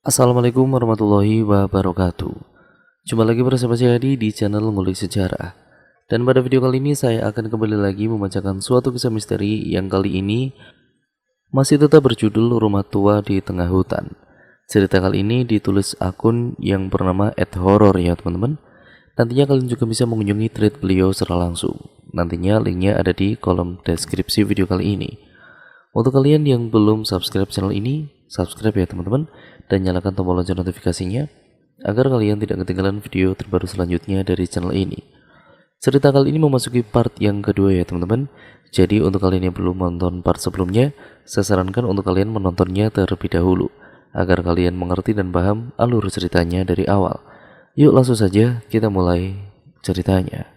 Assalamualaikum warahmatullahi wabarakatuh. Jumpa lagi bersama saya Adi di channel Ngulik Sejarah. Dan pada video kali ini saya akan kembali lagi membacakan suatu kisah misteri yang kali ini masih tetap berjudul Rumah Tua di Tengah Hutan. Cerita kali ini ditulis akun yang bernama @horror ya teman-teman. Nantinya kalian juga bisa mengunjungi thread beliau secara langsung. Nantinya linknya ada di kolom deskripsi video kali ini. Untuk kalian yang belum subscribe channel ini, subscribe ya teman-teman, dan nyalakan tombol lonceng notifikasinya agar kalian tidak ketinggalan video terbaru selanjutnya dari channel ini. Cerita kali ini memasuki part yang kedua ya teman-teman. Jadi untuk kalian yang belum menonton part sebelumnya, saya sarankan untuk kalian menontonnya terlebih dahulu agar kalian mengerti dan paham alur ceritanya dari awal. Yuk langsung saja kita mulai ceritanya.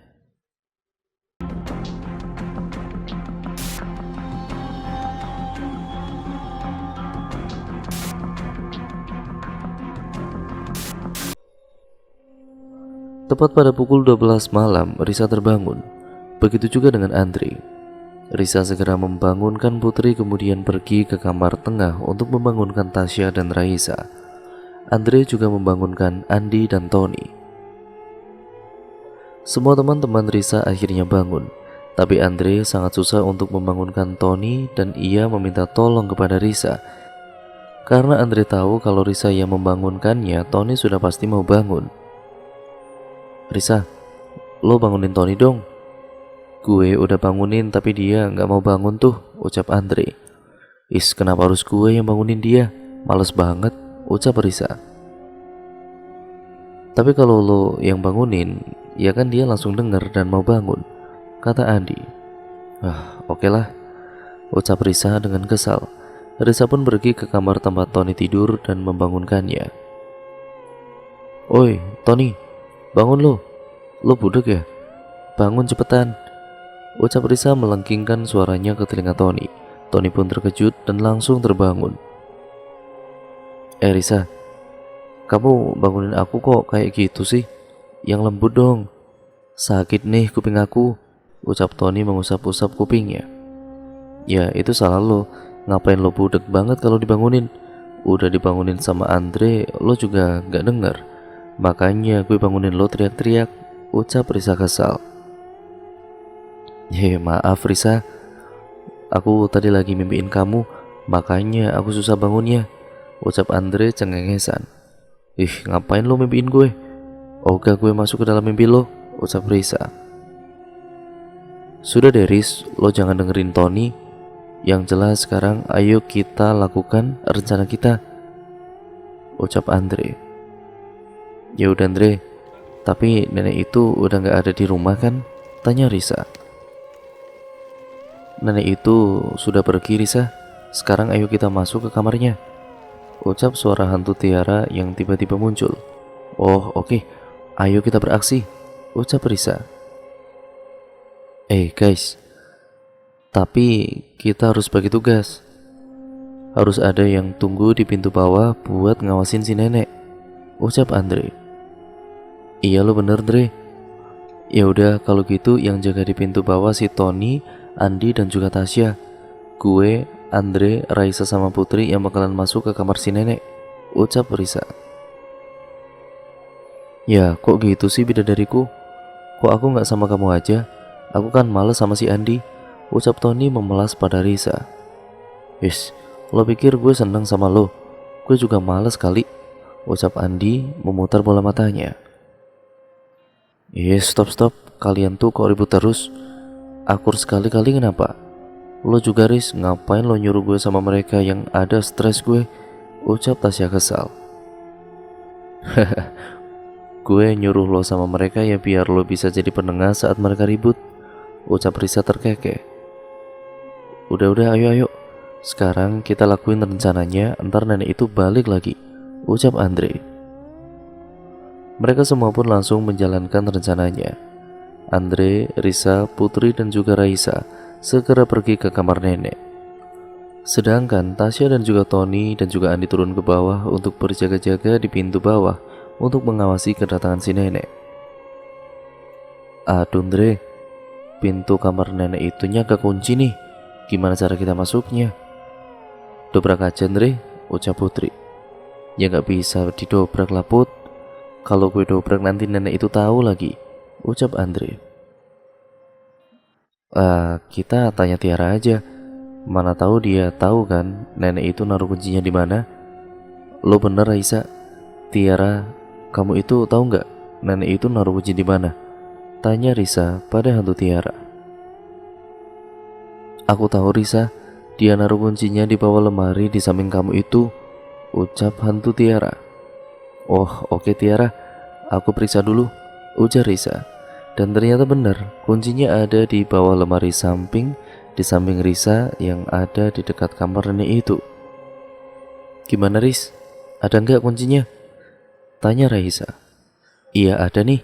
Tepat pada pukul 12 malam, Risa terbangun. Begitu juga dengan Andre. Risa segera membangunkan Putri kemudian pergi ke kamar tengah untuk membangunkan Tasya dan Raisa. Andre juga membangunkan Andi dan Tony. Semua teman-teman Risa akhirnya bangun, tapi Andre sangat susah untuk membangunkan Tony dan ia meminta tolong kepada Risa. Karena Andre tahu kalau Risa yang membangunkannya, Tony sudah pasti mau bangun. "Risa, lo bangunin Tony dong." "Gue udah bangunin tapi dia nggak mau bangun tuh," ucap Andre. "Is, kenapa harus gue yang bangunin dia? Males banget," ucap Risa. "Tapi kalau lo yang bangunin, ya kan dia langsung denger dan mau bangun," kata Andi. Oke lah," ucap Risa dengan kesal. Risa pun pergi ke kamar tempat Tony tidur dan membangunkannya. "Oi, Tony, bangun lo. Lo budek ya? Bangun cepetan," ucap Risa melengkingkan suaranya ke telinga Tony. Tony pun terkejut dan langsung terbangun. Risa, kamu bangunin aku kok kayak gitu sih? Yang lembut dong. Sakit nih kuping aku," ucap Tony mengusap-usap kupingnya. "Ya itu salah lo. Ngapain lo budek banget kalau dibangunin? Udah dibangunin sama Andre, lo juga gak denger. Makanya gue bangunin lo teriak-teriak," ucap Risa kesal. Maaf Risa, aku tadi lagi mimpiin kamu, makanya aku susah bangunnya," ucap Andre cengengesan. Ngapain lo mimpiin gue? Ogah gue masuk ke dalam mimpi lo," ucap Risa. "Sudah deh Riz, lo jangan dengerin Tony. Yang jelas sekarang ayo kita lakukan rencana kita," ucap Andre. "Ya udah Andre, tapi nenek itu udah gak ada di rumah kan?" tanya Risa. "Nenek itu sudah pergi Risa. Sekarang ayo kita masuk ke kamarnya," ucap suara hantu Tiara yang tiba-tiba muncul. Oke, ayo kita beraksi," ucap Risa. Guys, tapi kita harus bagi tugas. Harus ada yang tunggu di pintu bawah buat ngawasin si nenek," ucap Andre. "Iya lo bener Dre. Ya udah kalau gitu yang jaga di pintu bawah si Tony, Andi dan juga Tasya. Gue, Andre, Raisa sama Putri yang bakalan masuk ke kamar si nenek," ucap Risa. "Ya kok gitu sih bidadariku? Kok aku gak sama kamu aja? Aku kan males sama si Andi," ucap Tony memelas pada Risa. Lo pikir gue seneng sama lo? Gue juga males kali," ucap Andi memutar bola matanya. Stop, kalian tuh kok ribut terus? Akur sekali-kali kenapa? Lo juga Riz, ngapain lo nyuruh gue sama mereka yang ada stres gue, ucap Tasya kesal. Gue nyuruh lo sama mereka ya biar lo bisa jadi penengah saat mereka ribut, ucap Risa terkekeh. Udah, ayo. Sekarang kita lakuin rencananya, ntar nenek itu balik lagi, ucap Andre. Mereka semua pun langsung menjalankan rencananya. Andre, Risa, Putri dan juga Raisa segera pergi ke kamar nenek. Sedangkan Tasya dan juga Tony dan juga Andi turun ke bawah untuk berjaga-jaga di pintu bawah untuk mengawasi kedatangan si nenek. "Aduh Andre, pintu kamar nenek itunya gak kunci nih. Gimana cara kita masuknya?" "Dobrak aja Andre," ucap Putri. Ya nggak bisa didobrak lah Put. Kalau gue dobrak nanti nenek itu tahu lagi, ucap Andre. Kita tanya Tiara aja. Mana tahu dia tahu kan nenek itu naruh kuncinya di mana. Lo bener Raisa. Tiara, kamu itu tahu nggak nenek itu naruh kunci di mana? Tanya Risa pada hantu Tiara. Aku tahu Risa, dia naruh kuncinya di bawah lemari di samping kamu itu, ucap hantu Tiara. Oh oke Tiara, aku periksa dulu, ujar Risa. Dan ternyata benar, kuncinya ada di bawah lemari di samping Risa yang ada di dekat kamar nenek itu. Gimana Riz? Ada nggak kuncinya? Tanya Raisa. Iya ada nih.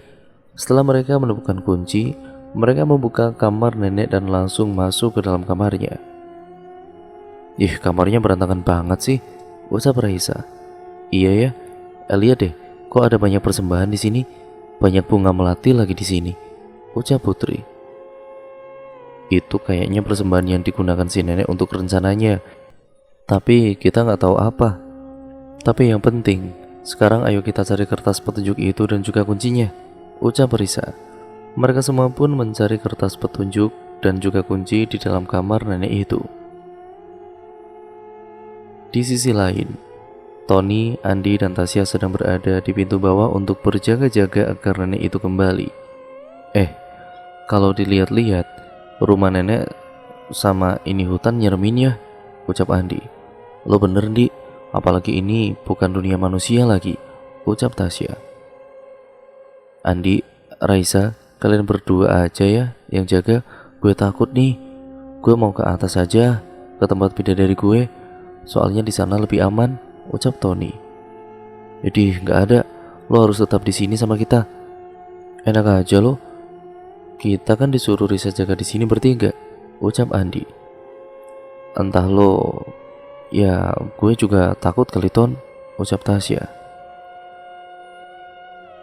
Setelah mereka menemukan kunci, mereka membuka kamar nenek dan langsung masuk ke dalam kamarnya. Ih, kamarnya berantakan banget sih, ucap Raisa. Iya ya, lihat deh, kok ada banyak persembahan di sini? Banyak bunga melati lagi di sini, ucap Putri. Itu kayaknya persembahan yang digunakan si nenek untuk rencananya. Tapi kita nggak tahu apa. Tapi yang penting, sekarang ayo kita cari kertas petunjuk itu dan juga kuncinya, ucap Risa. Mereka semua pun mencari kertas petunjuk dan juga kunci di dalam kamar nenek itu. Di sisi lain, Tony, Andi, dan Tasya sedang berada di pintu bawah untuk berjaga-jaga agar nenek itu kembali. Kalau dilihat-lihat, rumah nenek sama ini hutan nyeremin ya, ucap Andi. Lo bener Di, apalagi ini bukan dunia manusia lagi, ucap Tasya. Andi, Raisa, kalian berdua aja ya yang jaga, gue takut nih. Gue mau ke atas aja, ke tempat bidadari gue, soalnya di sana lebih aman, ucap Tony. Jadi nggak ada, lo harus tetap di sini sama kita. Enak aja lo, kita kan disuruh Risa jaga di sini bertiga, ucap Andi. Entah lo, ya gue juga takut kali Ton, ucap Tasya.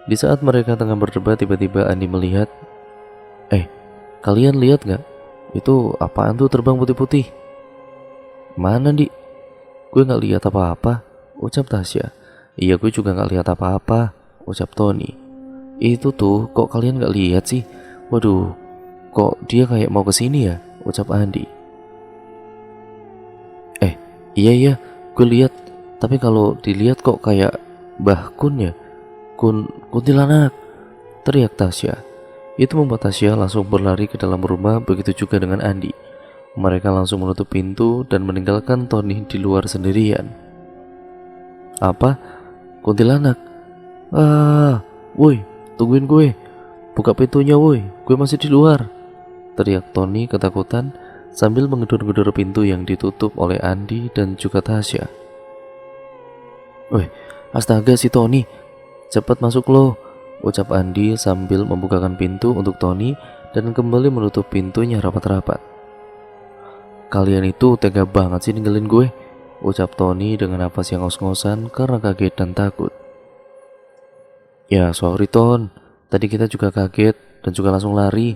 Di saat mereka tengah berdebat, tiba-tiba Andi melihat, kalian lihat nggak? Itu apaan tuh terbang putih-putih? Mana Di? Gue nggak lihat apa-apa, ucap Tasya. Iya gue juga nggak lihat apa-apa, ucap Tony. Itu tuh kok kalian nggak lihat sih? Waduh, kok dia kayak mau kesini ya, ucap Andi. Iya, gue lihat. Tapi kalau dilihat kok kayak Mbah Kun ya, kuntilanak, teriak Tasya. Itu membuat Tasya langsung berlari ke dalam rumah, begitu juga dengan Andi. Mereka langsung menutup pintu dan meninggalkan Tony di luar sendirian. Apa? Kuntilanak? Woi, tungguin gue. Buka pintunya woi, gue masih di luar, teriak Tony ketakutan sambil menggedor-gedor pintu yang ditutup oleh Andi dan juga Tasya. Woi, astaga si Tony, cepat masuk lo, ucap Andi sambil membukakan pintu untuk Tony dan kembali menutup pintunya rapat-rapat. Kalian itu tega banget sih ninggalin gue, ucap Tony dengan napas yang ngos-ngosan karena kaget dan takut. Ya sorry Ton, tadi kita juga kaget dan juga langsung lari.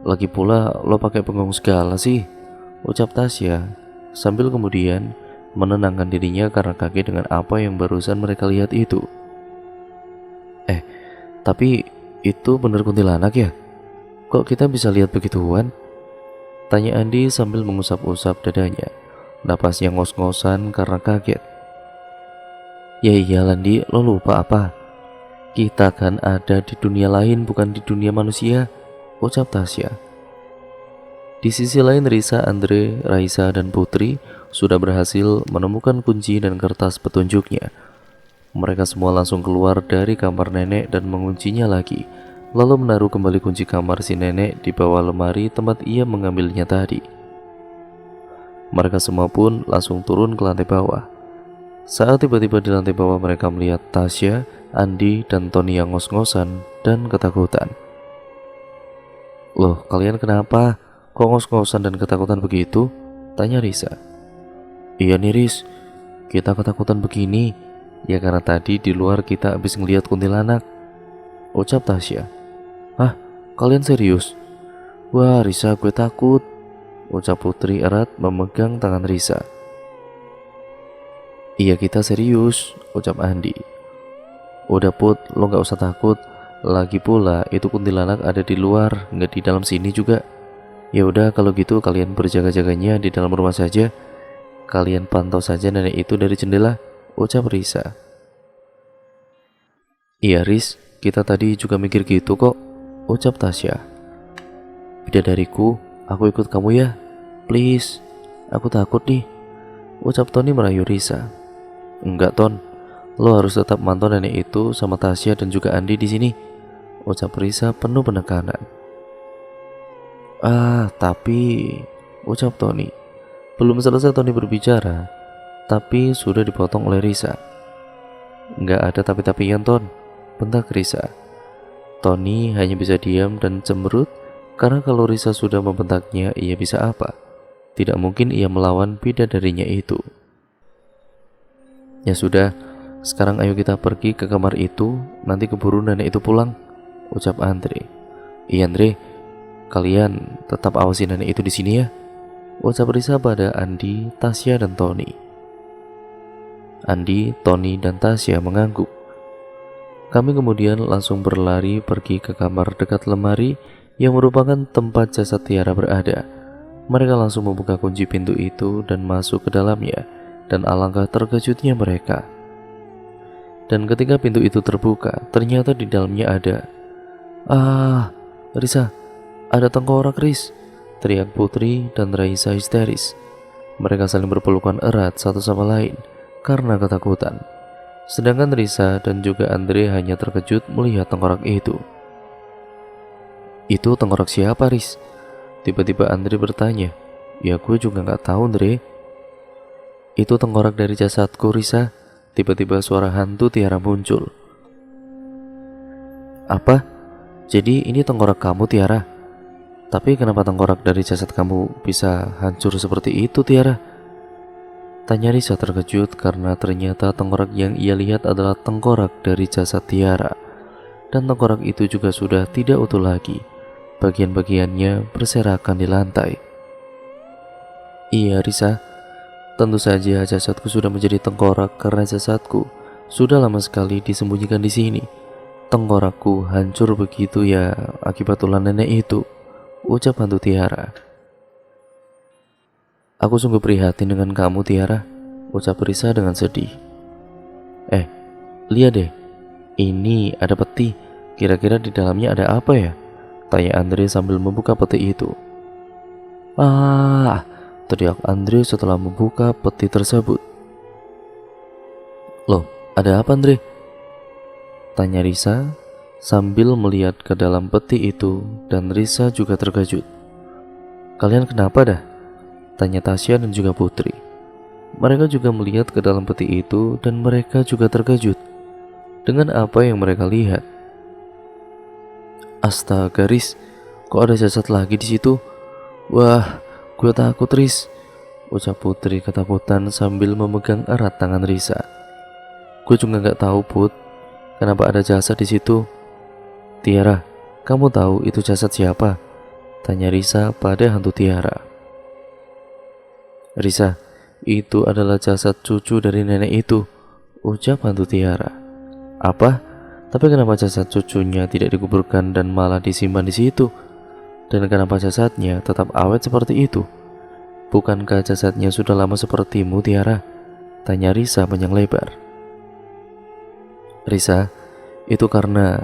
Lagi pula lo pakai bengong segala sih, ucap Tasya sambil kemudian menenangkan dirinya karena kaget dengan apa yang barusan mereka lihat itu. Tapi itu bener kuntilanak ya? Kok kita bisa lihat begituan? Tanya Andi sambil mengusap-usap dadanya, napasnya ngos-ngosan karena kaget. Ya iyalah Di, lo lupa apa? Kita kan ada di dunia lain bukan di dunia manusia, ucap Tasya. Di sisi lain Risa, Andre, Raisa, dan Putri sudah berhasil menemukan kunci dan kertas petunjuknya. Mereka semua langsung keluar dari kamar nenek dan menguncinya lagi, lalu menaruh kembali kunci kamar si nenek di bawah lemari tempat ia mengambilnya tadi. Mereka semua pun langsung turun ke lantai bawah. Saat tiba-tiba di lantai bawah mereka melihat Tasya, Andi, dan Tony yang ngos-ngosan dan ketakutan. Loh, kalian kenapa? Kok ngos-ngosan dan ketakutan begitu? Tanya Risa. Iya nih Riz, kita ketakutan begini ya karena tadi di luar kita habis ngeliat kuntilanak, ucap Tasya. Hah? Kalian serius? Wah Risa, gue takut, ucap Putri erat memegang tangan Risa. Iya kita serius, ucap Andi. Udah Put, lo gak usah takut. Lagi pula itu kuntilanak ada di luar, nggak di dalam sini juga. Ya udah kalau gitu kalian berjaga-jaganya di dalam rumah saja. Kalian pantau saja nenek itu dari jendela, ucap Risa. Iya Riz, kita tadi juga mikir gitu kok, ucap Tasya. Bidadariku, aku ikut kamu ya, please. Aku takut nih, ucap Tony merayu Risa. Enggak Ton, lo harus tetap mantau nenek itu sama Tasya dan juga Andi di sini, ucap Risa penuh penekanan. Tapi, ucap Tony. Belum selesai Tony berbicara, tapi sudah dipotong oleh Risa. Nggak ada tapi-tapian Ton, bentak Risa. Tony hanya bisa diam dan cemberut karena kalau Risa sudah membentaknya, ia bisa apa? Tidak mungkin ia melawan bidadarinya itu. Ya sudah, sekarang ayo kita pergi ke kamar itu, nanti keburu nenek itu pulang, ucap Andre. Iya Andre, kalian tetap awasi nenek itu di sini ya, ucap Risa pada Andi, Tasya dan Tony. Andi, Tony dan Tasya mengangguk. Kami kemudian langsung berlari pergi ke kamar dekat lemari yang merupakan tempat jasad Tiara berada. Mereka langsung membuka kunci pintu itu dan masuk ke dalamnya, dan alangkah terkejutnya mereka. Dan ketika pintu itu terbuka, ternyata di dalamnya ada Risa, ada tengkorak Riz, teriak Putri dan Raisa histeris. Mereka saling berpelukan erat satu sama lain karena ketakutan. Sedangkan Risa dan juga Andre hanya terkejut melihat tengkorak itu. Itu tengkorak siapa Riz? Tiba-tiba Andre bertanya. Ya gue juga gak tahu Andre. Itu tengkorak dari jasadku Risa. Tiba-tiba suara hantu Tiara muncul. Apa? Jadi ini tengkorak kamu Tiara? Tapi kenapa tengkorak dari jasad kamu bisa hancur seperti itu Tiara? Tanya Risa terkejut karena ternyata tengkorak yang ia lihat adalah tengkorak dari jasad Tiara. Dan tengkorak itu juga sudah tidak utuh lagi. Bagian-bagiannya berserakan di lantai. Iya Risa, tentu saja jasadku sudah menjadi tengkorak karena jasadku sudah lama sekali disembunyikan di sini. Tengkorakku hancur begitu ya akibat ulah nenek itu, ucap hantu Tiara. Aku sungguh prihatin dengan kamu Tiara, ucap Risa dengan sedih. Lihat deh, ini ada peti. Kira-kira di dalamnya ada apa ya? Tanya Andre sambil membuka peti itu. Teriak Andre setelah membuka peti tersebut. Loh, ada apa Andre? Tanya Risa sambil melihat ke dalam peti itu, dan Risa juga terkejut. Kalian kenapa dah? Tanya Tasya dan juga Putri. Mereka juga melihat ke dalam peti itu dan mereka juga terkejut dengan apa yang mereka lihat. Astaga Riz, kok ada jasad lagi di situ? Wah, gue takut Riz, ucap Putri ketakutan sambil memegang erat tangan Risa. Gue juga nggak tahu Put, kenapa ada jasad di situ. Tiara, kamu tahu itu jasad siapa? Tanya Risa pada hantu Tiara. Risa, itu adalah jasad cucu dari nenek itu, ucap hantu Tiara. Apa? Tapi kenapa jasad cucunya tidak dikuburkan dan malah disimpan di situ? Dan kenapa jasadnya tetap awet seperti itu? Bukankah jasadnya sudah lama sepertimu Tiara? Tanya Risa panjang lebar. Risa, itu karena...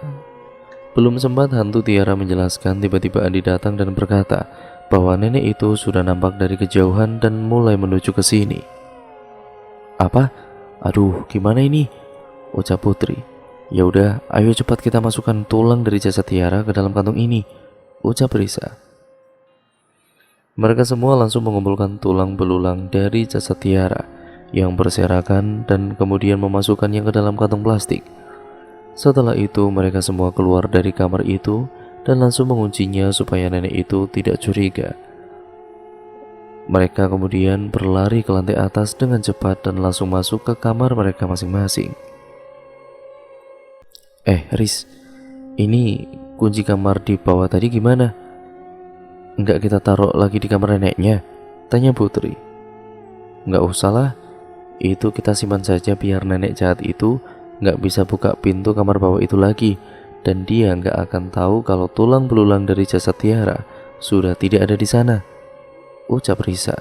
Belum sempat hantu Tiara menjelaskan, tiba-tiba Andi datang dan berkata bahwa nenek itu sudah nampak dari kejauhan dan mulai menuju ke sini. Apa? Aduh, gimana ini? Ucap Putri. Ya udah, ayo cepat kita masukkan tulang dari jasad Tiara ke dalam kantung ini, ucap Risa. Mereka semua langsung mengumpulkan tulang belulang dari jasad Tiara yang berserakan dan kemudian memasukkannya ke dalam kantong plastik. Setelah itu mereka semua keluar dari kamar itu dan langsung menguncinya supaya nenek itu tidak curiga. Mereka kemudian berlari ke lantai atas dengan cepat dan langsung masuk ke kamar mereka masing-masing. Riz, ini kunci kamar di bawah tadi gimana? Enggak kita taruh lagi di kamar neneknya? Tanya Putri. Enggak usah lah, itu kita simpan saja biar nenek jahat itu nggak bisa buka pintu kamar bawah itu lagi, dan dia nggak akan tahu kalau tulang belulang dari jasad Tiara sudah tidak ada di sana, ucap Risa.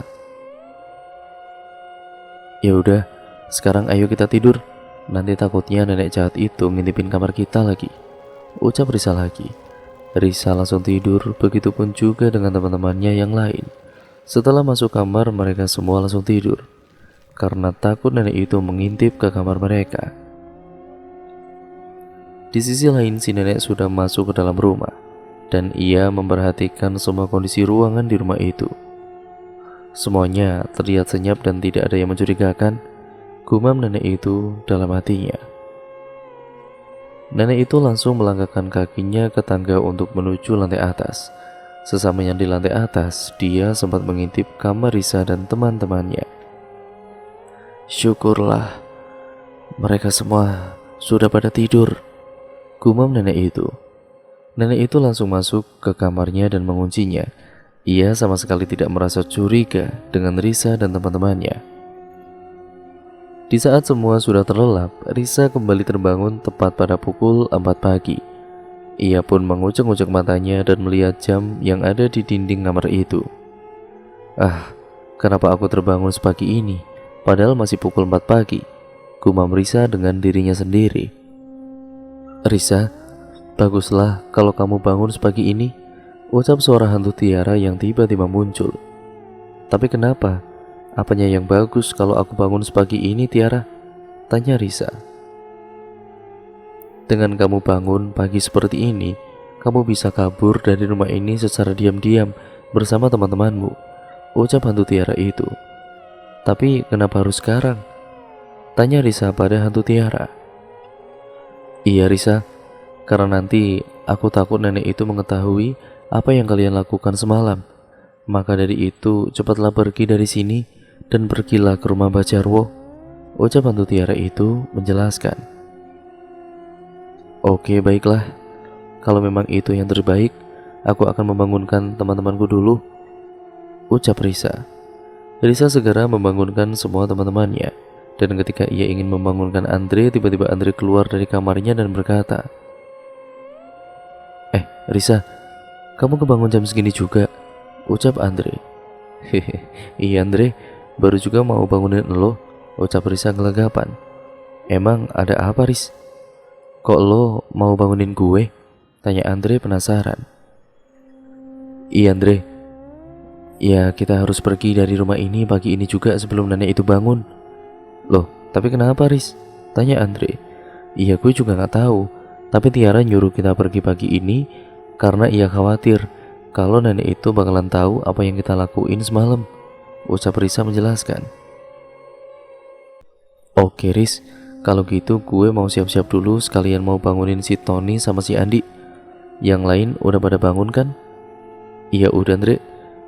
Ya udah, sekarang ayo kita tidur. Nanti takutnya nenek jahat itu ngintipin kamar kita lagi, ucap Risa lagi. Risa langsung tidur, begitupun juga dengan teman-temannya yang lain. Setelah masuk kamar, mereka semua langsung tidur karena takut nenek itu mengintip ke kamar mereka. Di sisi lain, si nenek sudah masuk ke dalam rumah dan ia memperhatikan semua kondisi ruangan di rumah itu. Semuanya terlihat senyap dan tidak ada yang mencurigakan, gumam nenek itu dalam hatinya. Nenek itu langsung melangkahkan kakinya ke tangga untuk menuju lantai atas. Sesamanya di lantai atas, dia sempat mengintip kamar Risa dan teman-temannya. Syukurlah, mereka semua sudah pada tidur, gumam nenek itu. Nenek itu langsung masuk ke kamarnya dan menguncinya. Ia sama sekali tidak merasa curiga dengan Risa dan teman-temannya. Di saat semua sudah terlelap, Risa kembali terbangun tepat pada pukul 4 pagi. Ia pun mengucek-ucek matanya dan melihat jam yang ada di dinding kamar itu. Kenapa aku terbangun sepagi ini? Padahal masih pukul 4 pagi, gumam Risa dengan dirinya sendiri. Risa, baguslah kalau kamu bangun sepagi ini, ucap suara hantu Tiara yang tiba-tiba muncul. Tapi kenapa? Apanya yang bagus kalau aku bangun sepagi ini, Tiara? Tanya Risa. Dengan kamu bangun pagi seperti ini, kamu bisa kabur dari rumah ini secara diam-diam bersama teman-temanmu, ucap hantu Tiara itu. Tapi kenapa harus sekarang? Tanya Risa pada hantu Tiara. Iya Risa, karena nanti aku takut nenek itu mengetahui apa yang kalian lakukan semalam. Maka dari itu cepatlah pergi dari sini dan pergilah ke rumah Mbak Jarwo, ucap hantu Tiara itu menjelaskan. Oke, baiklah. Kalau memang itu yang terbaik, aku akan membangunkan teman-temanku dulu, ucap Risa. Risa segera membangunkan semua teman-temannya, dan ketika ia ingin membangunkan Andre, tiba-tiba Andre keluar dari kamarnya dan berkata, Risa, kamu kebangun jam segini juga, ucap Andre. Hehe, iya Andre, baru juga mau bangunin lo, ucap Risa gelagapan. Emang ada apa Ris? Kok lo mau bangunin gue? Tanya Andre penasaran. Iya Andre, ya kita harus pergi dari rumah ini pagi ini juga sebelum nenek itu bangun. Loh, tapi kenapa Riz? Tanya Andre. Iya gue juga gak tahu, tapi Tiara nyuruh kita pergi pagi ini karena ia khawatir kalau nenek itu bakalan tahu apa yang kita lakuin semalam, ucap Risa menjelaskan. Oke Riz, kalau gitu gue mau siap-siap dulu, sekalian mau bangunin si Tony sama si Andi. Yang lain udah pada bangun kan? Iya udah Andre,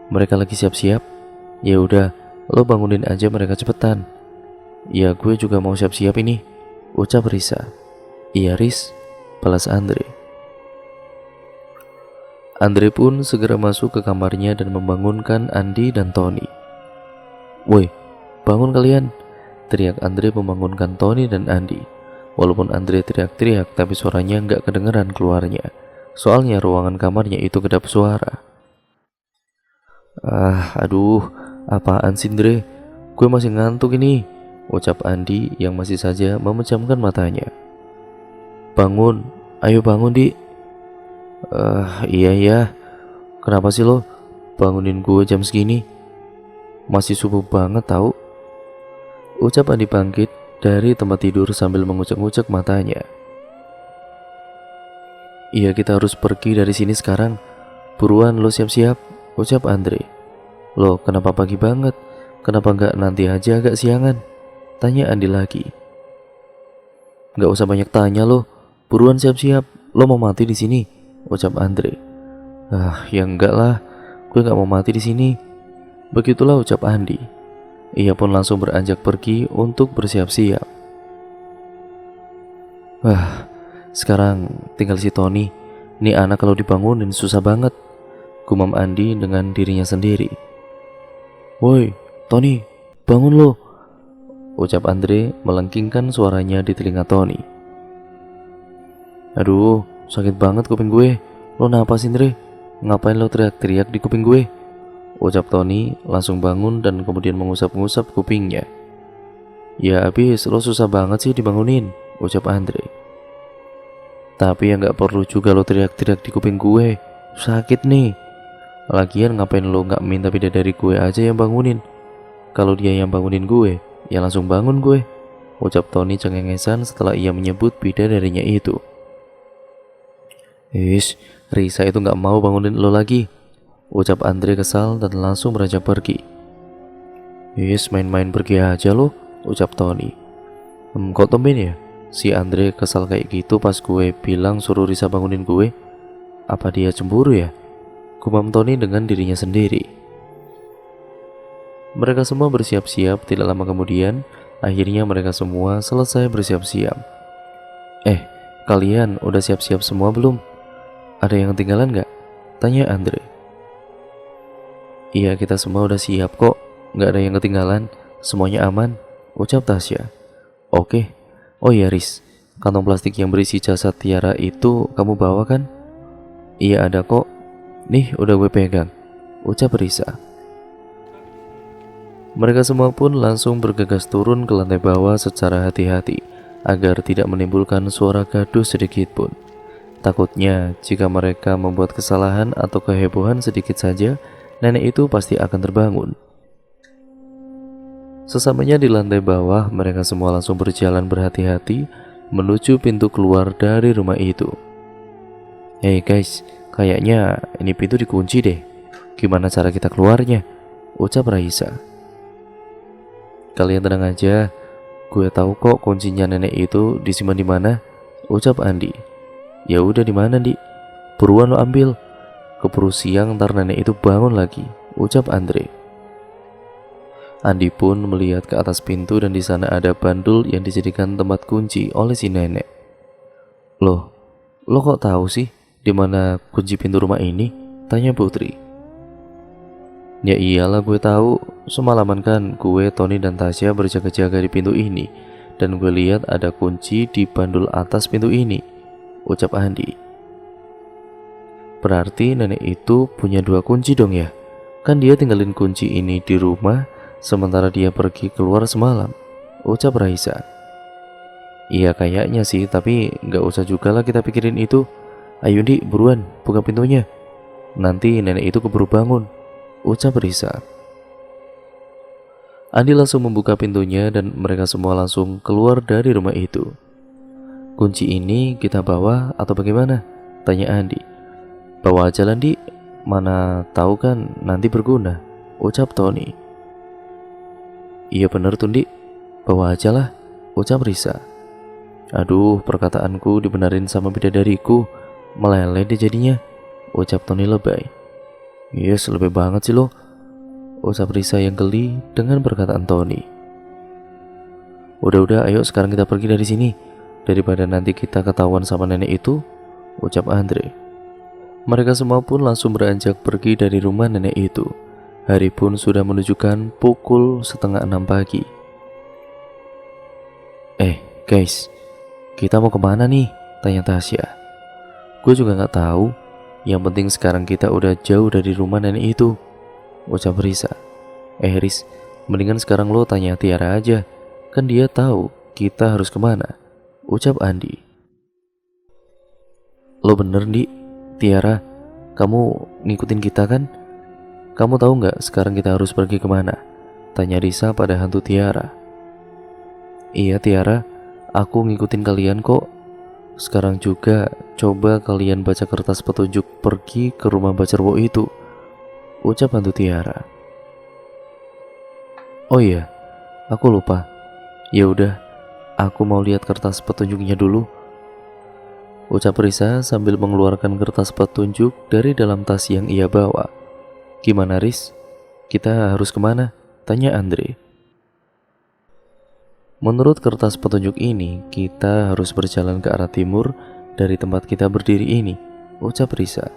mereka lagi siap-siap. Ya udah, lo bangunin aja mereka cepetan. Ya gue juga mau siap-siap ini, ucap Risa. Iya Riz, balas Andre. Andre pun segera masuk ke kamarnya dan membangunkan Andi dan Tony. Woi, bangun kalian, teriak Andre membangunkan Tony dan Andi. Walaupun Andre teriak-teriak, tapi suaranya nggak kedengeran keluarnya. Soalnya ruangan kamarnya itu kedap suara. Aduh, apaan sih Andre? Gue masih ngantuk ini, ucap Andi yang masih saja memejamkan matanya. Bangun, ayo bangun Di. Iya, kenapa sih lo bangunin gue jam segini? Masih subuh banget tau, ucap Andi bangkit dari tempat tidur sambil mengucek-ngucek matanya. Iya kita harus pergi dari sini sekarang, buruan lo siap-siap, ucap Andre. Loh kenapa pagi banget? Kenapa nggak nanti aja agak siangan? Tanya Andi lagi. Nggak usah banyak tanya lo, buruan siap-siap, lo mau mati di sini, ucap Andre. Ya enggak lah, gue nggak mau mati di sini. Begitulah ucap Andi. Ia pun langsung beranjak pergi untuk bersiap-siap. Sekarang tinggal si Tony. Nih anak kalau dibangunin susah banget, gumam Andi dengan dirinya sendiri. Woi, Tony, bangun lo. ucap Andre melengkingkan suaranya di telinga Tony. Aduh, sakit banget kuping gue. Lo napasin Dre? Ngapain lo teriak-teriak di kuping gue? Ucap Tony langsung bangun dan kemudian mengusap-ngusap kupingnya. Ya abis, lo susah banget sih dibangunin, ucap Andre. Tapi ya gak perlu juga lo teriak-teriak di kuping gue. Sakit nih. Lagian ngapain lo gak minta bidadari gue aja yang bangunin? Kalau dia yang bangunin gue, ya langsung bangun gue, ucap Tony cengengesan setelah ia menyebut bidadarinya itu. Risa itu gak mau bangunin lo lagi, ucap Andre kesal dan langsung beranjak pergi. Main-main pergi aja lo, ucap Tony. Kok tumben ya? Si Andre kesal kayak gitu pas gue bilang suruh Risa bangunin gue. Apa dia cemburu ya? Gumam Tony dengan dirinya sendiri. Mereka semua bersiap-siap. Tidak lama kemudian, akhirnya mereka semua selesai bersiap-siap. Kalian udah siap-siap semua belum? Ada yang ketinggalan gak? Tanya Andre. Iya, kita semua udah siap kok. Gak ada yang ketinggalan. Semuanya aman, ucap Tasya. Oke. Oh iya Riz, kantong plastik yang berisi jasad Tiara itu kamu bawa kan? Iya ada kok. Nih udah gue pegang, ucap Risa. Mereka semua pun langsung bergegas turun ke lantai bawah secara hati-hati agar tidak menimbulkan suara gaduh sedikit pun. Takutnya jika mereka membuat kesalahan atau kehebohan sedikit saja, nenek itu pasti akan terbangun. Sesampainya di lantai bawah, mereka semua langsung berjalan berhati-hati menuju pintu keluar dari rumah itu. Hey guys, kayaknya ini pintu dikunci deh. Gimana cara kita keluarnya? Ucap Raisa. Kalian tenang aja, gue tahu kok kuncinya nenek itu disimpan di mana, ucap Andi. Ya udah di mana, Di? Buruan lo ambil. Keburu siang ntar nenek itu bangun lagi, ucap Andre. Andi pun melihat ke atas pintu dan di sana ada bandul yang dijadikan tempat kunci oleh si nenek. Lo kok tahu sih di mana kunci pintu rumah ini? Tanya Putri. Ya iyalah gue tahu, semalaman kan gue, Tony dan Tasya berjaga-jaga di pintu ini dan gue lihat ada kunci di bandul atas pintu ini, ucap Andi. Berarti nenek itu punya 2 kunci dong ya? Kan dia tinggalin kunci ini di rumah sementara dia pergi keluar semalam, ucap Raisa. Iya kayaknya sih, tapi gak usah juga lah kita pikirin itu. Ayo Di, buruan buka pintunya, nanti nenek itu keburu bangun, ucap Risa. Andi langsung membuka pintunya dan mereka semua langsung keluar dari rumah itu. Kunci ini kita bawa atau bagaimana? Tanya Andi. Bawa aja Di, mana tahu kan nanti berguna, ucap Tony. Iya bener tuh Di, bawa aja lah, ucap Risa. Aduh, perkataanku dibenarin sama bidadariku, meleleh deh jadinya, ucap Tony lebay. Yes, lebih banget sih lo, ucap Risa yang geli dengan perkataan Tony. Udah, ayo sekarang kita pergi dari sini, daripada nanti kita ketahuan sama nenek itu, ucap Andre. Mereka semua pun langsung beranjak pergi dari rumah nenek itu. Hari pun sudah menunjukkan pukul 5:30 pagi. Guys, kita mau kemana nih? Tanya Tasya. Gue juga gak tahu. Yang penting sekarang kita udah jauh dari rumah nenek itu, ucap Risa. Riz, mendingan sekarang lo tanya Tiara aja, kan dia tahu kita harus kemana, ucap Andi. Lo bener Di, Tiara, kamu ngikutin kita kan? Kamu tahu nggak sekarang kita harus pergi kemana? Tanya Risa pada hantu Tiara. Iya Tiara, aku ngikutin kalian kok. Sekarang juga coba kalian baca kertas petunjuk pergi ke rumah Bacerwo itu, ucap hantu Tiara. Oh iya, aku lupa. Ya udah, aku mau lihat kertas petunjuknya dulu, ucap Risa sambil mengeluarkan kertas petunjuk dari dalam tas yang ia bawa. Gimana Riz? Kita harus kemana? Tanya Andre. Menurut kertas petunjuk ini, kita harus berjalan ke arah timur dari tempat kita berdiri ini, ucap Risa.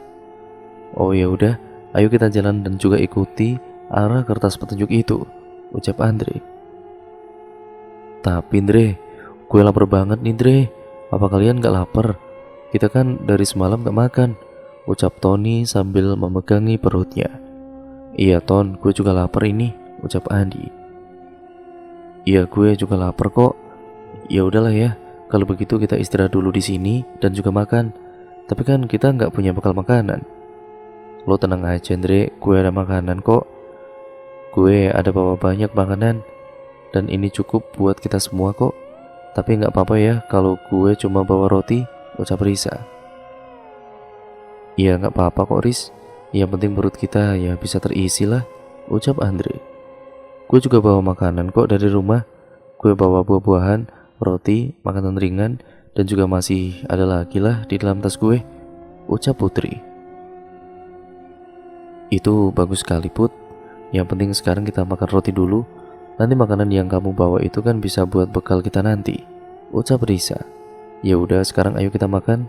Oh ya udah, ayo kita jalan dan juga ikuti arah kertas petunjuk itu, ucap Andre. Tapi Dre, gue lapar banget nih Dre. Apa kalian gak lapar? Kita kan dari semalam gak makan, ucap Tony sambil memegangi perutnya. Iya Ton, gue juga lapar ini, ucap Andi. Iya gue juga lapar kok. Ya udahlah ya, kalau begitu kita istirahat dulu di sini dan juga makan. Tapi kan kita nggak punya bekal makanan. Lo tenang aja Andre, gue ada makanan kok. Gue ada bawa banyak makanan dan ini cukup buat kita semua kok. Tapi nggak apa-apa ya kalau gue cuma bawa roti, ucap Risa. Iya nggak apa-apa kok Riz, yang penting perut kita ya bisa terisi lah, ucap Andre. Gue juga bawa makanan kok dari rumah. Gue bawa buah-buahan, roti, makanan ringan, dan juga masih ada lagi lah di dalam tas gue, ucap Putri. Itu bagus sekali Put. Yang penting sekarang kita makan roti dulu. Nanti makanan yang kamu bawa itu kan bisa buat bekal kita nanti, ucap Risa. Ya udah sekarang ayo kita makan.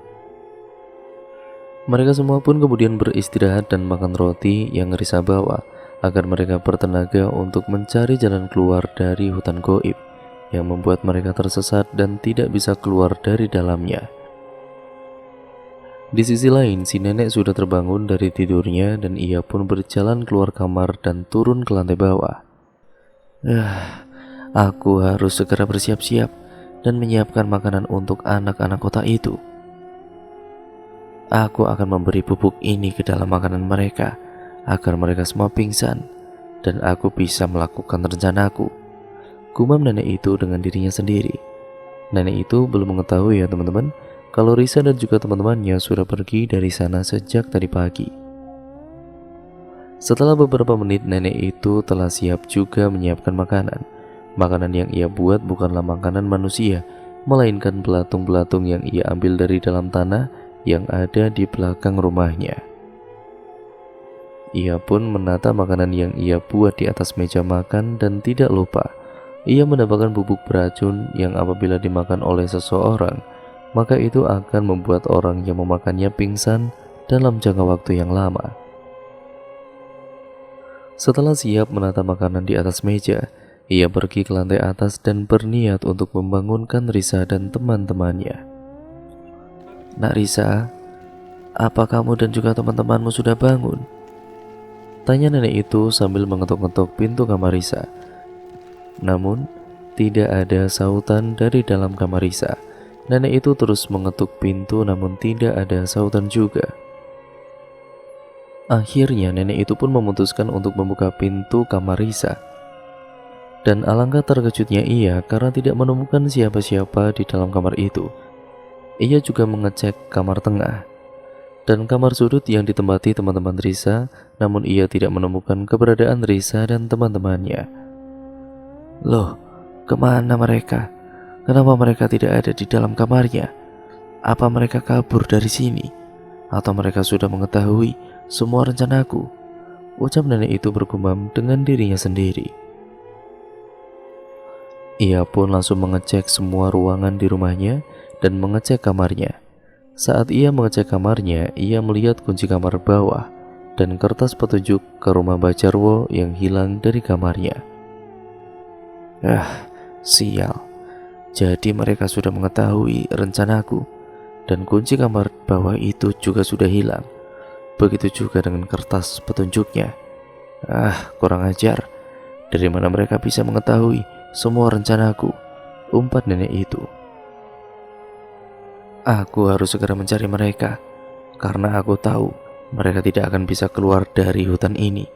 Mereka semua pun kemudian beristirahat dan makan roti yang Risa bawa, agar mereka bertenaga untuk mencari jalan keluar dari hutan goib yang membuat mereka tersesat dan tidak bisa keluar dari dalamnya. Di sisi lain, si nenek sudah terbangun dari tidurnya dan ia pun berjalan keluar kamar dan turun ke lantai bawah. Aku harus segera bersiap-siap dan menyiapkan makanan untuk anak-anak kota itu. Aku akan memberi pupuk ini ke dalam makanan mereka, agar mereka semua pingsan, dan aku bisa melakukan rencanaku, gumam nenek itu dengan dirinya sendiri. Nenek itu belum mengetahui ya teman-teman, kalau Risa dan juga teman-temannya sudah pergi dari sana sejak tadi pagi. Setelah beberapa menit nenek itu telah siap juga menyiapkan makanan. Makanan yang ia buat bukanlah makanan manusia, melainkan belatung-belatung yang ia ambil dari dalam tanah yang ada di belakang rumahnya. Ia pun menata makanan yang ia buat di atas meja makan dan tidak lupa, ia menambahkan bubuk beracun yang apabila dimakan oleh seseorang, maka itu akan membuat orang yang memakannya pingsan dalam jangka waktu yang lama. Setelah siap menata makanan di atas meja, ia pergi ke lantai atas dan berniat untuk membangunkan Risa dan teman-temannya. Nak Risa, apa kamu dan juga teman-temanmu sudah bangun? Tanya nenek itu sambil mengetuk-ngetuk pintu kamar Risa. Namun, tidak ada sautan dari dalam kamar Risa. Nenek itu terus mengetuk pintu namun tidak ada sautan juga. Akhirnya nenek itu pun memutuskan untuk membuka pintu kamar Risa. Dan alangkah terkejutnya ia karena tidak menemukan siapa-siapa di dalam kamar itu. Ia juga mengecek kamar tengah dan kamar sudut yang ditempati teman-teman Risa, namun ia tidak menemukan keberadaan Risa dan teman-temannya. Loh, kemana mereka? Kenapa mereka tidak ada di dalam kamarnya? Apa mereka kabur dari sini? Atau mereka sudah mengetahui semua rencanaku? Ucap nenek itu bergumam dengan dirinya sendiri. Ia pun langsung mengecek semua ruangan di rumahnya dan mengecek kamarnya. Saat ia mengecek kamarnya, ia melihat kunci kamar bawah dan kertas petunjuk ke rumah Mbak Jarwo yang hilang dari kamarnya. Sial. Jadi mereka sudah mengetahui rencanaku dan kunci kamar bawah itu juga sudah hilang. Begitu juga dengan kertas petunjuknya. Kurang ajar. Dari mana mereka bisa mengetahui semua rencanaku? Umpat nenek itu. Aku harus segera mencari mereka, karena aku tahu mereka tidak akan bisa keluar dari hutan ini.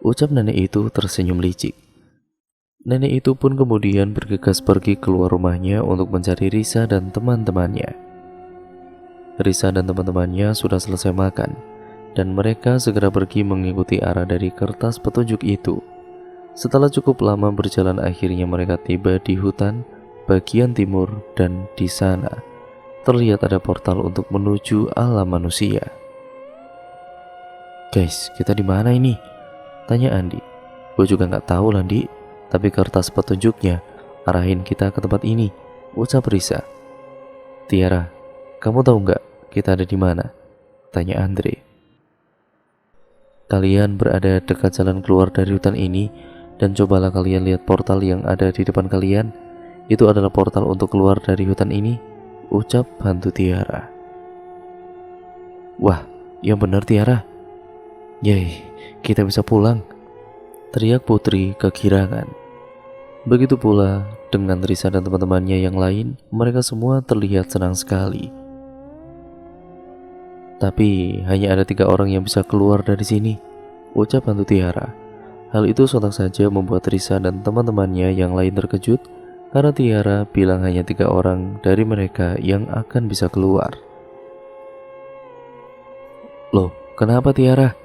Ucap nenek itu tersenyum licik. Nenek itu pun kemudian bergegas pergi keluar rumahnya untuk mencari Risa dan teman-temannya. Risa dan teman-temannya sudah selesai makan, dan mereka segera pergi mengikuti arah dari kertas petunjuk itu. Setelah cukup lama berjalan, akhirnya mereka tiba di hutan bagian timur, dan di sana terlihat ada portal untuk menuju alam manusia. Guys, kita di mana ini? Tanya Andi. Gue juga nggak tahu lah, Di. Tapi kertas petunjuknya arahin kita ke tempat ini, ucap Risa. Tiara, kamu tahu nggak kita ada di mana? Tanya Andre. Kalian berada dekat jalan keluar dari hutan ini, dan cobalah kalian lihat portal yang ada di depan kalian. Itu adalah portal untuk keluar dari hutan ini, ucap hantu Tiara. Wah, yang benar Tiara. Yeay, kita bisa pulang, teriak Putri kegirangan. Begitu pula dengan Risa dan teman-temannya yang lain, mereka semua terlihat senang sekali. Tapi hanya ada 3 orang yang bisa keluar dari sini, ucap hantu Tiara. Hal itu sontak saja membuat Risa dan teman-temannya yang lain terkejut karena Tiara bilang hanya 3 orang dari mereka yang akan bisa keluar. Loh, kenapa Tiara?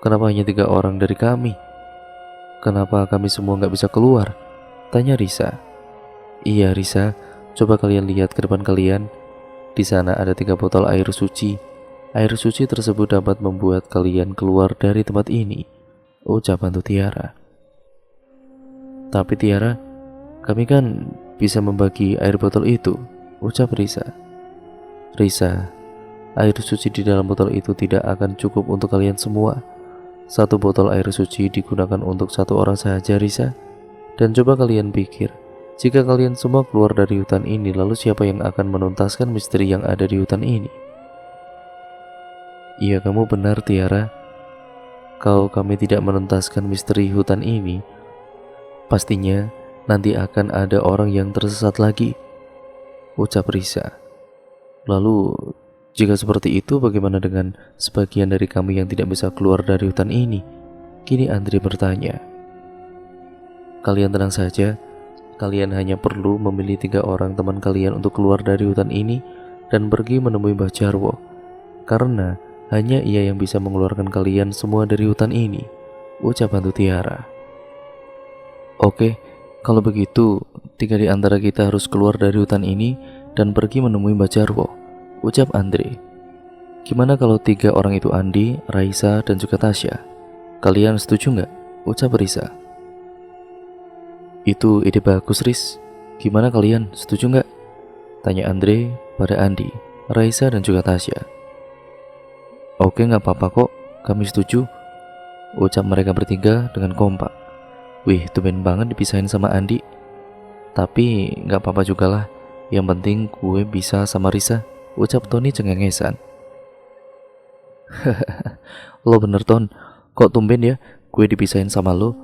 Kenapa hanya 3 orang dari kami? Kenapa kami semua nggak bisa keluar? Tanya Risa. Iya Risa, coba kalian lihat ke depan kalian. Di sana ada 3 botol air suci. Air suci tersebut dapat membuat kalian keluar dari tempat ini, ucap hantu Tiara. Tapi Tiara, kami kan bisa membagi air botol itu, ucap Risa. Risa, air suci di dalam botol itu tidak akan cukup untuk kalian semua. 1 botol air suci digunakan untuk 1 orang saja Risa. Dan coba kalian pikir, jika kalian semua keluar dari hutan ini, lalu siapa yang akan menuntaskan misteri yang ada di hutan ini? Iya, kamu benar Tiara. Kalau kami tidak menuntaskan misteri hutan ini, pastinya nanti akan ada orang yang tersesat lagi, ucap Risa. Lalu, jika seperti itu bagaimana dengan sebagian dari kami yang tidak bisa keluar dari hutan ini? Kini Andre bertanya. Kalian tenang saja, kalian hanya perlu memilih 3 orang teman kalian untuk keluar dari hutan ini dan pergi menemui Mbah Jarwo. Karena hanya ia yang bisa mengeluarkan kalian semua dari hutan ini, ucap hantu Tiara. Oke, kalau begitu 3 di antara kita harus keluar dari hutan ini dan pergi menemui Mbah Jarwo, ucap Andre. Gimana kalau 3 orang itu Andi, Raisa, dan juga Tasya? Kalian setuju nggak? Ucap Risa. Itu ide bagus Riz. Gimana kalian, setuju nggak? Tanya Andre pada Andi, Raisa, dan juga Tasya. Oke, nggak apa-apa kok, kami setuju, ucap mereka bertiga dengan kompak. Wih, tumben banget dipisahin sama Andi. Tapi nggak apa-apa juga lah, yang penting gue bisa sama Risa, ucap Tony cengengesan. Lo bener Ton, kok tumben ya gue dipisahin sama lo?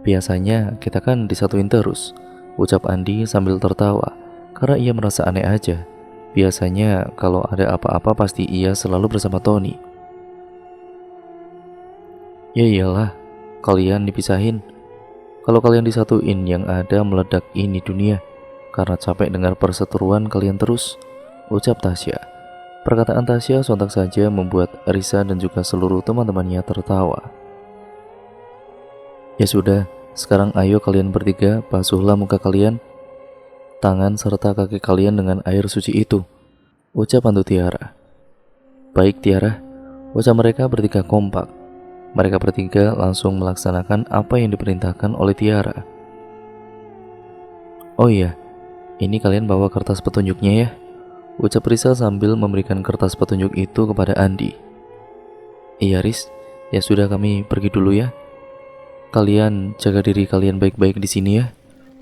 Biasanya kita kan disatuin terus, ucap Andi sambil tertawa karena ia merasa aneh aja. Biasanya kalau ada apa-apa pasti ia selalu bersama Tony. Ya iyalah, kalian dipisahin. Kalau kalian disatuin yang ada meledak ini dunia, karena capek dengar perseteruan kalian terus, ucap Tasya. Perkataan Tasya sontak saja membuat Risa dan juga seluruh teman-temannya tertawa. Ya sudah, sekarang ayo kalian bertiga basuhlah muka kalian, tangan serta kaki kalian dengan air suci itu, ucap hantu Tiara. Baik Tiara, ucap mereka bertiga kompak. Mereka bertiga langsung melaksanakan apa yang diperintahkan oleh Tiara. Oh iya, ini kalian bawa kertas petunjuknya ya, ucap Risa sambil memberikan kertas petunjuk itu kepada Andi. Iya Riz, ya sudah kami pergi dulu ya. Kalian jaga diri kalian baik-baik di sini ya.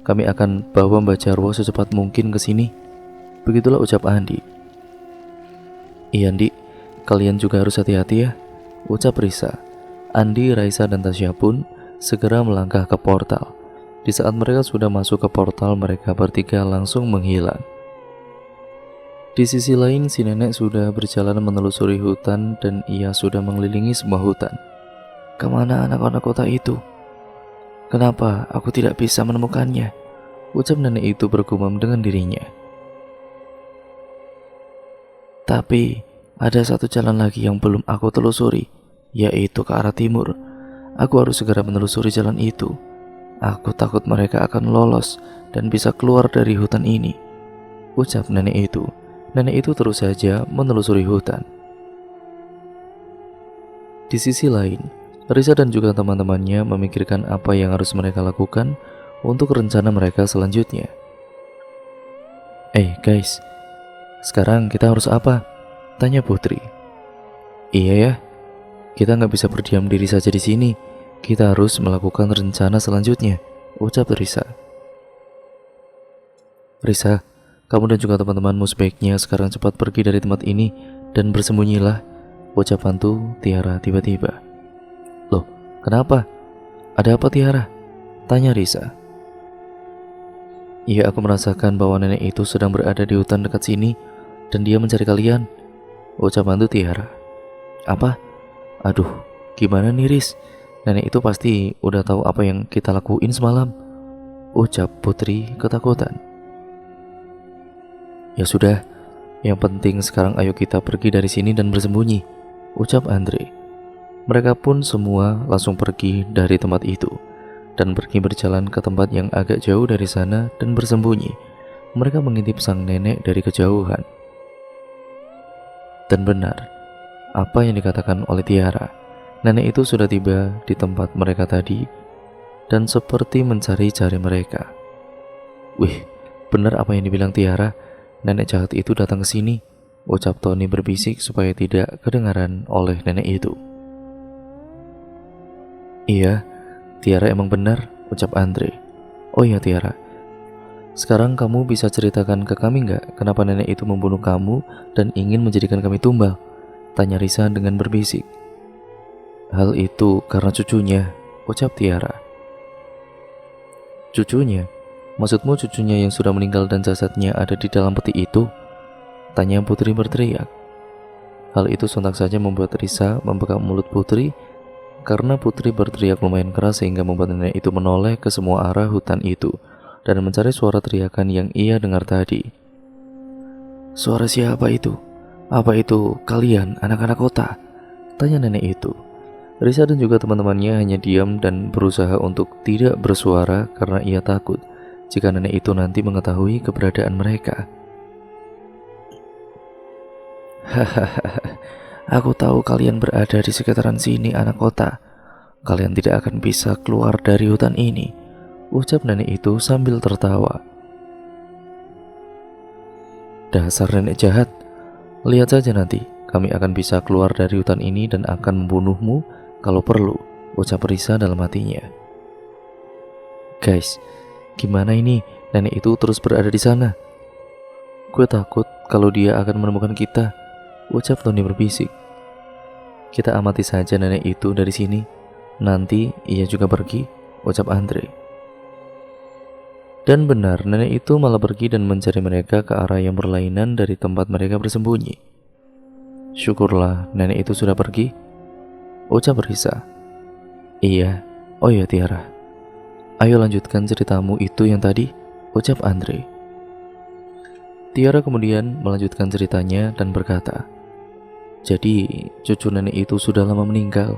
Kami akan bawa Mbak Jarwo secepat mungkin ke sini. Begitulah ucap Andi. Iya Andi, kalian juga harus hati-hati ya, ucap Risa. Andi, Raisa, dan Tasya pun segera melangkah ke portal. Di saat mereka sudah masuk ke portal, mereka bertiga langsung menghilang. Di sisi lain, si nenek sudah berjalan menelusuri hutan dan ia sudah mengelilingi semua hutan. Kemana anak-anak kota itu? Kenapa aku tidak bisa menemukannya? Ucap nenek itu bergumam dengan dirinya. Tapi ada satu jalan lagi yang belum aku telusuri, yaitu ke arah timur. Aku harus segera menelusuri jalan itu. Aku takut mereka akan lolos dan bisa keluar dari hutan ini, ucap nenek itu. Nenek itu terus saja menelusuri hutan. Di sisi lain, Risa dan juga teman-temannya memikirkan apa yang harus mereka lakukan untuk rencana mereka selanjutnya. Guys, sekarang kita harus apa? Tanya Putri. Iya ya, kita nggak bisa berdiam diri saja di sini. Kita harus melakukan rencana selanjutnya, ucap Risa. Risa, kamu dan juga teman-temanmu sebaiknya sekarang cepat pergi dari tempat ini dan bersembunyilah, ucap hantu Tiara tiba-tiba. Loh, kenapa? Ada apa Tiara? Tanya Risa. Iya, aku merasakan bahwa nenek itu sedang berada di hutan dekat sini dan dia mencari kalian, ucap hantu Tiara. Apa? Aduh, gimana nih Riz? Nenek itu pasti udah tahu apa yang kita lakuin semalam, ucap Putri ketakutan. Ya sudah, yang penting sekarang ayo kita pergi dari sini dan bersembunyi, ucap Andre. Mereka pun semua langsung pergi dari tempat itu dan pergi berjalan ke tempat yang agak jauh dari sana dan bersembunyi. Mereka mengintip sang nenek dari kejauhan. Dan benar, apa yang dikatakan oleh Tiara, nenek itu sudah tiba di tempat mereka tadi dan seperti mencari-cari mereka. Wih, benar apa yang dibilang Tiara, nenek jahat itu datang ke sini, ucap Tony berbisik supaya tidak kedengaran oleh nenek itu. Iya, Tiara emang benar, ucap Andre. Oh iya Tiara, sekarang kamu bisa ceritakan ke kami nggak kenapa nenek itu membunuh kamu dan ingin menjadikan kami tumbal? Tanya Risa dengan berbisik. Hal itu karena cucunya, ucap Tiara. Cucunya? Maksudmu cucunya yang sudah meninggal dan jasadnya ada di dalam peti itu? Tanya Putri berteriak. Hal itu sontak saja membuat Risa membuka mulut Putri karena Putri berteriak lumayan keras sehingga membuat nenek itu menoleh ke semua arah hutan itu dan mencari suara teriakan yang ia dengar tadi. Suara siapa itu? Apa itu kalian anak-anak kota? Tanya nenek itu. Risa dan juga teman-temannya hanya diam dan berusaha untuk tidak bersuara karena ia takut jika nenek itu nanti mengetahui keberadaan mereka. Hahaha, aku tahu kalian berada di sekitaran sini anak kota. Kalian tidak akan bisa keluar dari hutan ini, ucap nenek itu sambil tertawa. Dasar nenek jahat, lihat saja nanti kami akan bisa keluar dari hutan ini dan akan membunuhmu kalau perlu, ucap Risa dalam hatinya. Guys, gimana ini? Nenek itu terus berada di sana. Gue takut kalau dia akan menemukan kita, ucap Tony berbisik. Kita amati saja nenek itu dari sini. Nanti ia juga pergi, ucap Andre. Dan benar, nenek itu malah pergi dan mencari mereka ke arah yang berlainan dari tempat mereka bersembunyi. Syukurlah nenek itu sudah pergi, ucap Risa. Iya, oh ya Tiara. Ayo lanjutkan ceritamu itu yang tadi, ucap Andre. Tiara kemudian melanjutkan ceritanya dan berkata, jadi cucu nenek itu sudah lama meninggal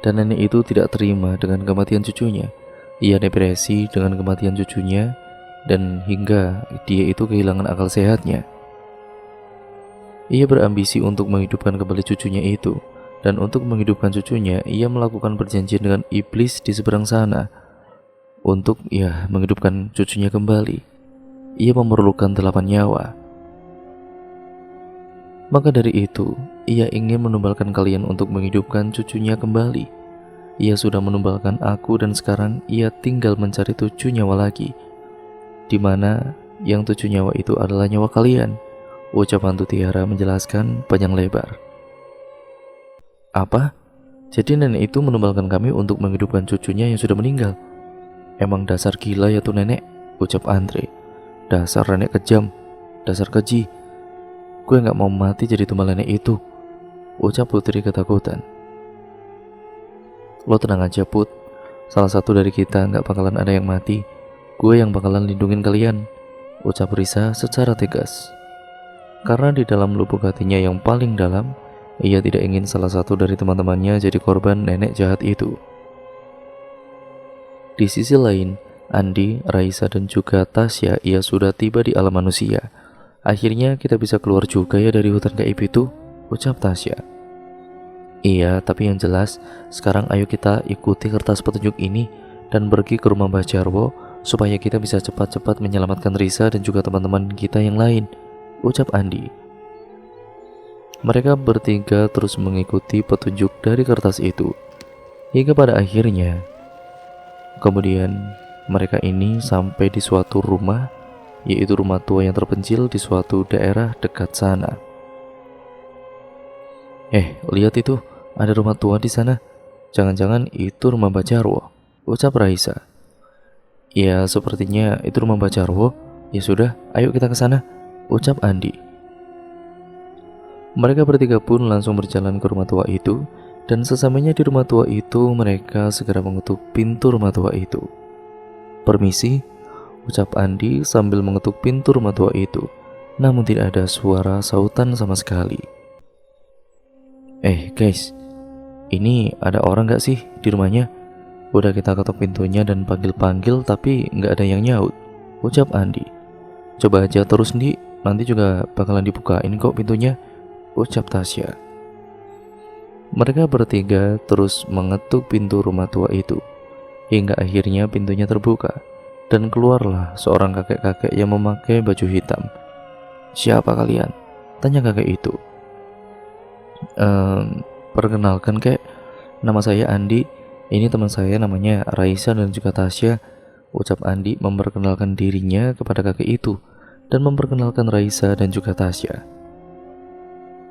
dan nenek itu tidak terima dengan kematian cucunya. Ia depresi dengan kematian cucunya dan hingga dia itu kehilangan akal sehatnya. Ia berambisi untuk menghidupkan kembali cucunya itu, dan untuk menghidupkan cucunya ia melakukan perjanjian dengan iblis di seberang sana untuk menghidupkan cucunya kembali. Ia memerlukan 8 nyawa. Maka dari itu, ia ingin menumbalkan kalian untuk menghidupkan cucunya kembali. Ia sudah menumbalkan aku dan sekarang ia tinggal mencari 7 nyawa lagi, di mana yang 7 nyawa itu adalah nyawa kalian, ucap hantu Tiara menjelaskan panjang lebar. Apa? Jadi nenek itu menumbalkan kami untuk menghidupkan cucunya yang sudah meninggal? Emang dasar gila ya tuh nenek, ucap Andre. Dasar nenek kejam, dasar keji. Gue gak mau mati jadi tumbal nenek itu, ucap Putri ketakutan. Lo tenang aja Put, salah satu dari kita gak bakalan ada yang mati. Gue yang bakalan lindungin kalian, ucap Risa secara tegas. Karena di dalam lubuk hatinya yang paling dalam, ia tidak ingin salah satu dari teman-temannya jadi korban nenek jahat itu. Di sisi lain, Andi, Raisa dan juga Tasya ia sudah tiba di alam manusia. Akhirnya kita bisa keluar juga ya dari hutan gaib itu, ucap Tasya. Iya, tapi yang jelas sekarang ayo kita ikuti kertas petunjuk ini dan pergi ke rumah Mbah Jarwo supaya kita bisa cepat-cepat menyelamatkan Risa dan juga teman-teman kita yang lain, ucap Andi. Mereka bertiga terus mengikuti petunjuk dari kertas itu hingga pada akhirnya kemudian mereka ini sampai di suatu rumah yaitu rumah tua yang terpencil di suatu daerah dekat sana. Lihat itu, ada rumah tua di sana. Jangan-jangan itu rumah Mbak Jarwo, ucap Raisa. Ya, sepertinya itu rumah Mbak Jarwo. Ya sudah, ayo kita ke sana, ucap Andi. Mereka bertiga pun langsung berjalan ke rumah tua itu, dan sesamanya di rumah tua itu, mereka segera mengetuk pintu rumah tua itu. Permisi, ucap Andi sambil mengetuk pintu rumah tua itu, namun tidak ada suara sautan sama sekali. Guys, ini ada orang gak sih di rumahnya? Udah kita ketok pintunya dan panggil-panggil tapi gak ada yang nyaut, ucap Andi. Coba aja terus Ndi, nanti juga bakalan dibukain kok pintunya, ucap Tasya. Mereka bertiga terus mengetuk pintu rumah tua itu, hingga akhirnya pintunya terbuka, dan keluarlah seorang kakek-kakek yang memakai baju hitam. Siapa kalian? Tanya kakek itu. Perkenalkan kek, nama saya Andi, ini teman saya namanya Raisa dan juga Tasya, ucap Andi memperkenalkan dirinya kepada kakek itu, dan memperkenalkan Raisa dan juga Tasya.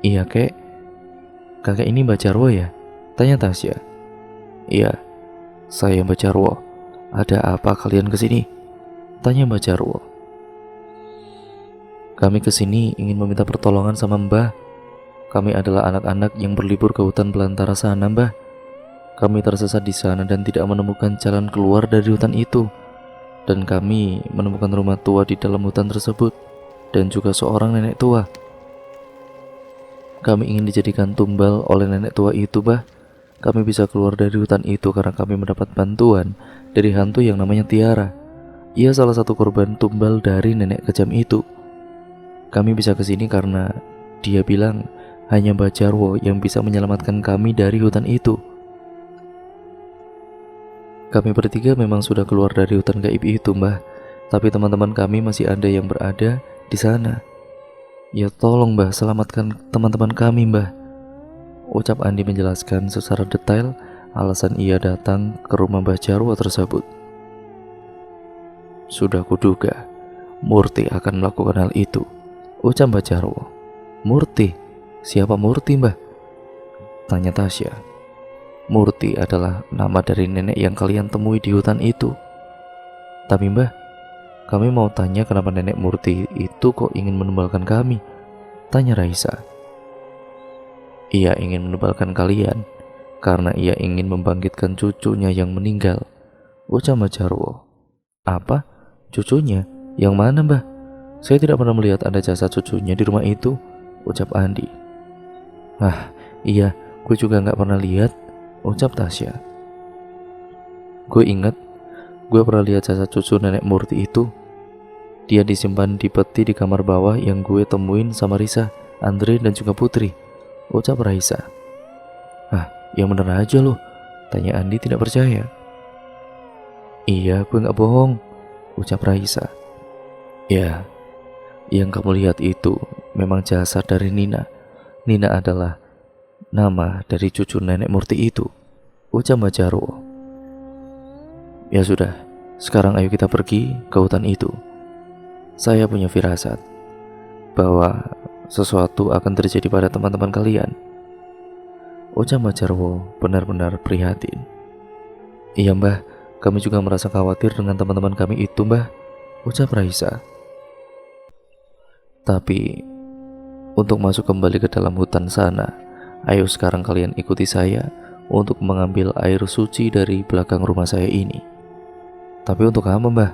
Iya kek, kakek ini Mbak Jarwo ya? Tanya Tasya. Iya, saya Mbak Jarwo. Ada apa kalian kesini? Tanya Mbak Jarwo. Kami kesini ingin meminta pertolongan sama Mbah. Kami adalah anak-anak yang berlibur ke hutan belantara sana, Mbah. Kami tersesat di sana dan tidak menemukan jalan keluar dari hutan itu. Dan kami menemukan rumah tua di dalam hutan tersebut, dan juga seorang nenek tua. Kami ingin dijadikan tumbal oleh nenek tua itu, Bah. Kami bisa keluar dari hutan itu karena kami mendapat bantuan dari hantu yang namanya Tiara. Ia salah satu korban tumbal dari nenek kejam itu. Kami bisa kesini karena dia bilang hanya Mbak Jarwo yang bisa menyelamatkan kami dari hutan itu. Kami bertiga memang sudah keluar dari hutan gaib itu, Mbah. Tapi teman-teman kami masih ada yang berada di sana. Ya tolong Mbah, selamatkan teman-teman kami, Mbah, ucap Andi menjelaskan secara detail alasan ia datang ke rumah Mbah Jarwo tersebut. Sudah kuduga, Murti akan melakukan hal itu, ucap Mbah Jarwo. Murti? Siapa Murti, Mbah? Tanya Tasya. Murti adalah nama dari nenek yang kalian temui di hutan itu. Tapi Mbah, kami mau tanya kenapa nenek Murti itu kok ingin menumbalkan kami? Tanya Raisa. Ia ingin menumbalkan kalian karena ia ingin membangkitkan cucunya yang meninggal, ucap Mbah Jarwo. Apa? Cucunya? Yang mana, Mbah? Saya tidak pernah melihat ada jasad cucunya di rumah itu, ucap Andi. Iya, gue juga gak pernah lihat, ucap Tasya. Gue ingat, gue pernah lihat jasad cucu nenek Murti itu. Dia disimpan di peti di kamar bawah yang gue temuin sama Risa, Andre dan juga Putri, ucap Raisa. Yang bener aja loh, tanya Andi tidak percaya. Iya, gue gak bohong, ucap Raisa. Ya, yang kamu lihat itu memang jasad dari Nina. Nina adalah nama dari cucu nenek Murti itu, ucap Mbak Jarwo. Ya sudah, sekarang ayo kita pergi ke hutan itu. Saya punya firasat bahwa sesuatu akan terjadi pada teman-teman kalian, ucap Mbak Jarwo benar-benar prihatin. Iya Mbah, kami juga merasa khawatir dengan teman-teman kami itu, Mbah, ucap Raisa. Tapi untuk masuk kembali ke dalam hutan sana, ayo sekarang kalian ikuti saya untuk mengambil air suci dari belakang rumah saya ini. Tapi untuk apa, Mbah?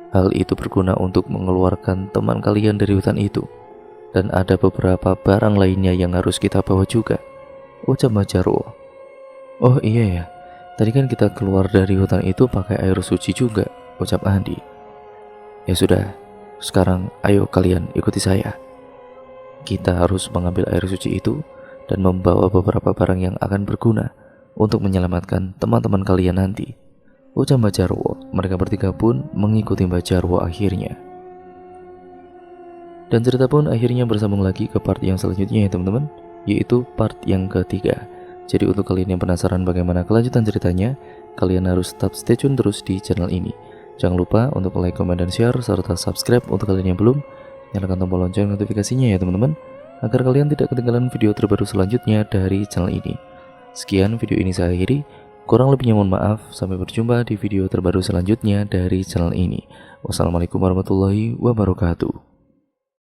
Hal itu berguna untuk mengeluarkan teman kalian dari hutan itu. Dan ada beberapa barang lainnya yang harus kita bawa juga, ucap Mbak Jarwo. Oh iya ya, tadi kan kita keluar dari hutan itu pakai air suci juga, ucap Andi. Ya sudah, sekarang ayo kalian ikuti saya. Kita harus mengambil air suci itu dan membawa beberapa barang yang akan berguna untuk menyelamatkan teman-teman kalian nanti, ucap Mbak Jarwo. Mereka bertiga pun mengikuti Mbak Jarwo akhirnya. Dan cerita pun akhirnya bersambung lagi ke part yang selanjutnya ya teman-teman, yaitu part yang ketiga. Jadi untuk kalian yang penasaran bagaimana kelanjutan ceritanya, kalian harus tetap stay tune terus di channel ini. Jangan lupa untuk like, comment, dan share, serta subscribe untuk kalian yang belum. Nyalakan tombol lonceng notifikasinya ya teman-teman, agar kalian tidak ketinggalan video terbaru selanjutnya dari channel ini. Sekian video ini saya akhiri, kurang lebihnya mohon maaf. Sampai berjumpa di video terbaru selanjutnya dari channel ini. Wassalamualaikum warahmatullahi wabarakatuh.